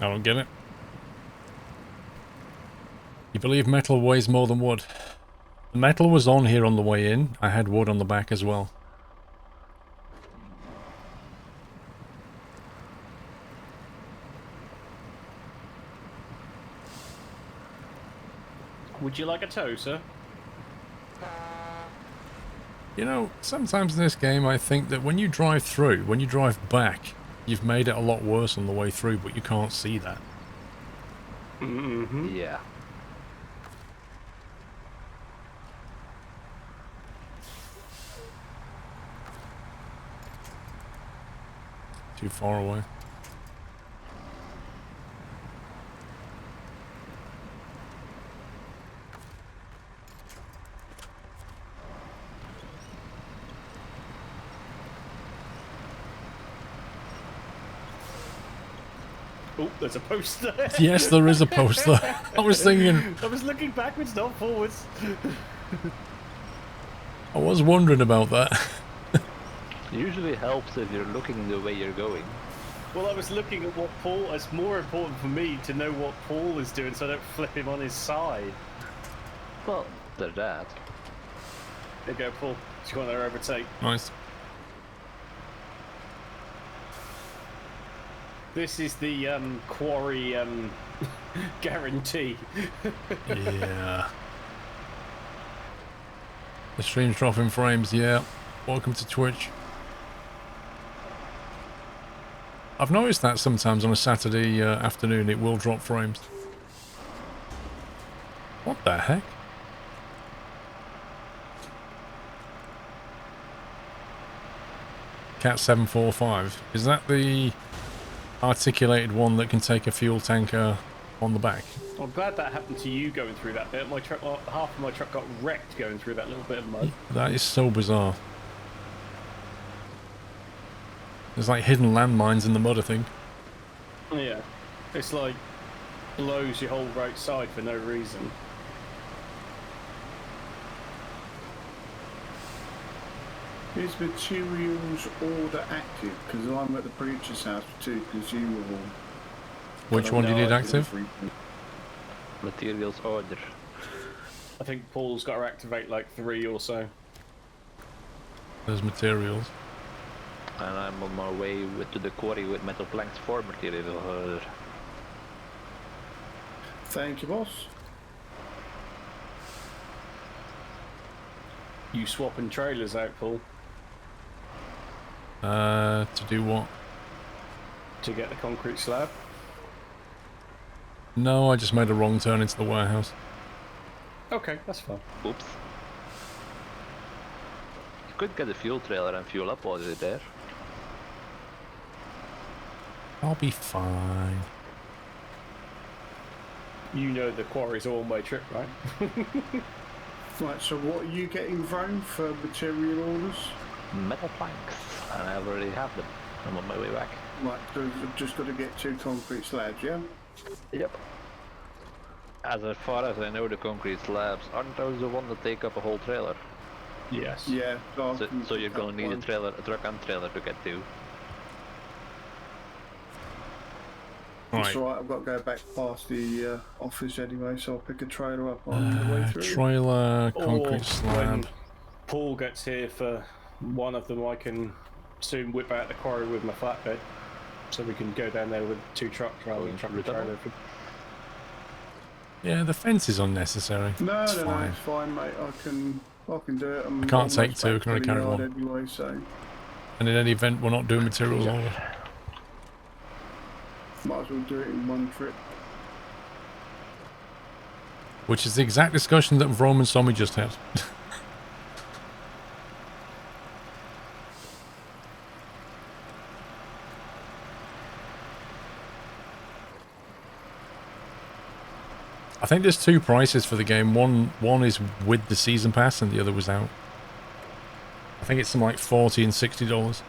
I don't get it. You believe metal weighs more than wood? The metal was on here on the way in. I had wood on the back as well. Would you like a tow, sir? You know, sometimes in this game I think that when you drive through, when you drive back, you've made it a lot worse on the way through, but you can't see that. Mm-hmm. Yeah. Too far away. Oh, there's a post there. Yes, there is a poster. I was thinking, I was looking backwards, not forwards. I was wondering about that. Usually helps if you're looking the way you're going. Well, I was looking at what Paul... It's more important for me to know what Paul is doing so I don't flip him on his side. Well, there's that. There you go, Paul. Just want to overtake. Nice. This is the quarry guarantee. Yeah. The stream's dropping frames, yeah. Welcome to Twitch. I've noticed that sometimes on a Saturday afternoon it will drop frames. What the heck? Cat 745. Is that the articulated one that can take a fuel tanker on the back? I'm glad that happened to you going through that bit. My truck, half of my truck got wrecked going through that little bit of mud. That is so bizarre. There's like hidden landmines in the mud, I think. Yeah, it's like blows your whole right side for no reason. Is materials order active? Because I'm at the preacher's house for 2 consumables. Which one do you need active? Materials order. I think Paul's got to activate like 3 or so. There's materials. And I'm on my way to the quarry with metal planks for material order. Thank you, boss. You swapping trailers out, Paul, To do what? to get the concrete slab? No, I just made a wrong turn into the warehouse. Okay, that's fine. Oops. You could get a fuel trailer and fuel up while you're there. I'll be fine. You know the quarry's a one-way trip, right? Right, so what are you getting, Vrone, for material orders? Metal planks, and I already have them. I'm on my way back. Right, so I've just got to get 2 concrete slabs, yeah? Yep. As far as I know, the concrete slabs aren't those the one that take up a whole trailer. Yes. Yeah. I So, can so you're pick up gonna need one. a truck and trailer to get to. It's Right. alright, I've got to go back past the office anyway, so I'll pick a trailer up on the way through. Trailer, Or concrete when slab. Paul gets here for one of them, I can soon whip out the quarry with my flatbed, so we can go down there with 2 trucks rather than truck and trailer. Yeah, the fence is unnecessary. No, It's no, fine. it's fine, mate. I can do it. I'm I can't take almost 2, back can only to the carry yard 1. anyway, so And in any event, we're not doing materials order. might as well do it in one trip. Which is the exact discussion that Roman Sommy just had. I think there's 2 prices for the game. One is with the season pass and the other was out. I think it's something like $40 and $60.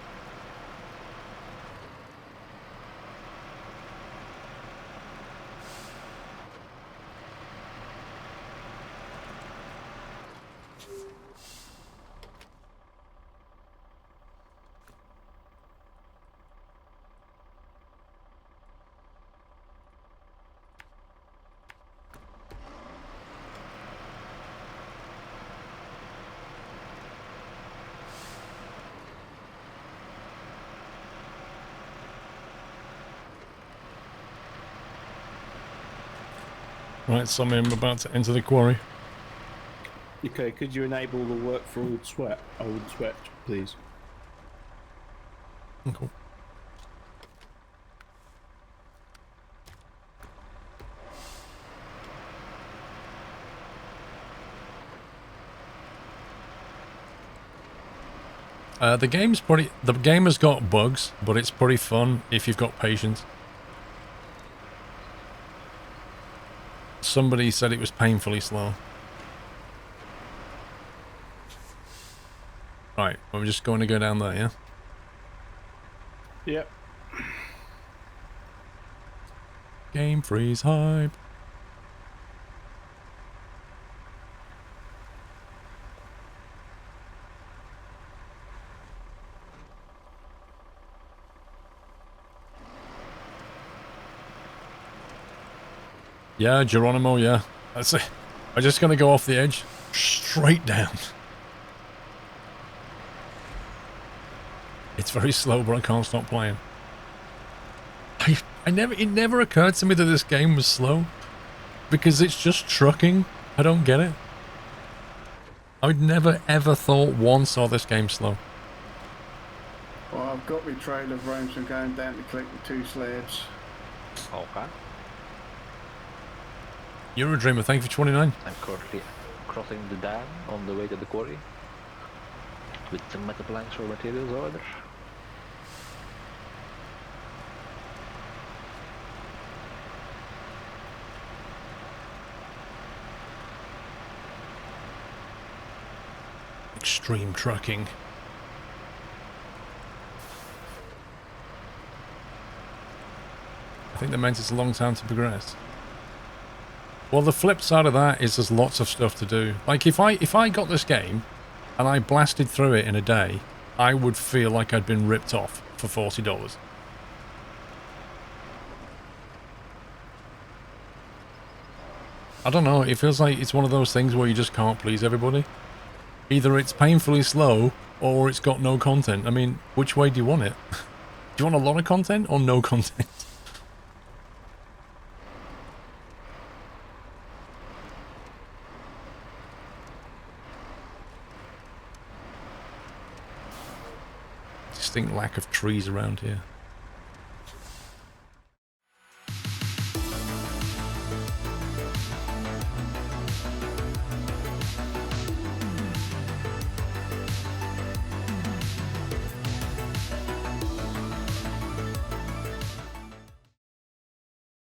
Right, so I'm about to enter the quarry. Okay, could you enable the work for old sweat, please? Cool. The game's pretty... The game has got bugs, but it's pretty fun if you've got patience. Somebody said it was painfully slow. Right, I'm just going to go down there, yeah? Yep. Game freeze hype. Yeah, Geronimo, yeah. That's it. I'm just going to go off the edge. Straight down. It's very slow, but I can't stop playing. It never occurred to me that this game was slow. Because it's just trucking. I don't get it. I'd never ever thought once saw this game slow. Well, I've got my trailer roam, so I'm going down to collect the 2 slabs. Okay. You're a dreamer, thank you for 29. I'm currently crossing the dam on the way to the quarry. With some metal planks or materials order. Extreme trucking. I think that meant it's a long time to progress. Well, the flip side of that is there's lots of stuff to do. Like, if I got this game and I blasted through it in a day, I would feel like I'd been ripped off for $40. I don't know, it feels like it's one of those things where you just can't please everybody. Either it's painfully slow, or it's got no content. I mean, which way do you want it? Do you want a lot of content, or no content? Distinct lack of trees around here.